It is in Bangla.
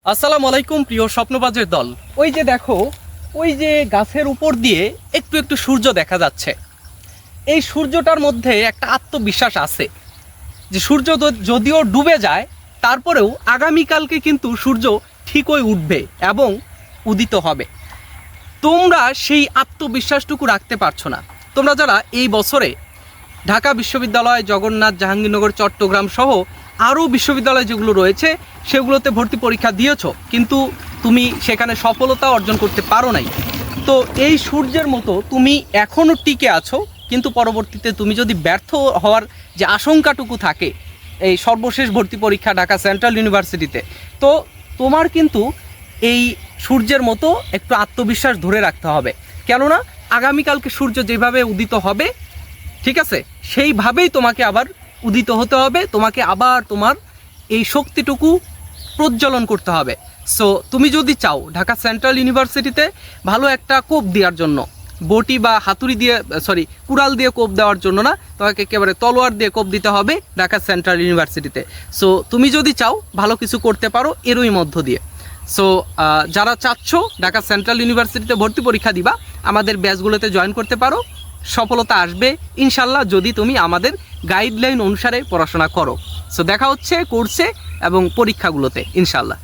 আসসালামু আলাইকুম প্রিয় স্বপ্নবাজের দল। ওই যে দেখো, ওই যে গাছের উপর দিয়ে একটু একটু সূর্য দেখা যাচ্ছে। এই সূর্যটার মধ্যে একটা আত্মবিশ্বাস আছে যে সূর্য যদিও ডুবে যায়, তারপরেও আগামীকালকে কিন্তু সূর্য ঠিকই উঠবে এবং উদিত হবে। তোমরা সেই আত্মবিশ্বাসটুকু রাখতে পারছো না। তোমরা যারা এই বছরে ঢাকা বিশ্ববিদ্যালয়, জগন্নাথ, জাহাঙ্গীরনগর, চট্টগ্রাম সহ আরও বিশ্ববিদ্যালয় যেগুলো রয়েছে সেগুলোতে ভর্তি পরীক্ষা দিয়েছো, কিন্তু তুমি সেখানে সফলতা অর্জন করতে পারো নাই। তো এই সূর্যের মতো তুমি এখনও টিকে আছো, কিন্তু পরবর্তীতে তুমি যদি ব্যর্থ হওয়ার যে আশঙ্কাটুকু থাকে এই সর্বশেষ ভর্তি পরীক্ষা ঢাকা সেন্ট্রাল ইউনিভার্সিটিতে, তো তোমার কিন্তু এই সূর্যের মতো একটু আত্মবিশ্বাস ধরে রাখতে হবে। কেননা আগামীকালকে সূর্য যেভাবে উদিত হবে, ঠিক আছে, সেইভাবেই তোমাকে আবার উদিত হতে হবে। তোমাকে আবার তোমার এই শক্তিটুকু প্রজ্বলন করতে হবে। সো তুমি যদি চাও ঢাকা সেন্ট্রাল ইউনিভার্সিটিতে ভালো একটা কোপ দেওয়ার জন্য, বটি বা হাতুড়ি দিয়ে, কুড়াল দিয়ে কোপ দেওয়ার জন্য না, তোমাকে একেবারে তলোয়ার দিয়ে কোপ দিতে হবে ঢাকা সেন্ট্রাল ইউনিভার্সিটিতে। সো তুমি যদি চাও ভালো কিছু করতে পারো এরই মধ্য দিয়ে। সো যারা চাচ্ছ ঢাকা সেন্ট্রাল ইউনিভার্সিটিতে ভর্তি পরীক্ষা দিবা, আমাদের ব্যাচগুলোতে জয়েন করতে পারো। সফলতা আসবে ইনশাল্লাহ, যদি তুমি আমাদের গাইডলাইন অনুসারে পড়াশোনা করো। সো দেখা হচ্ছে কোর্সে এবং পরীক্ষাগুলোতে ইনশাল্লাহ।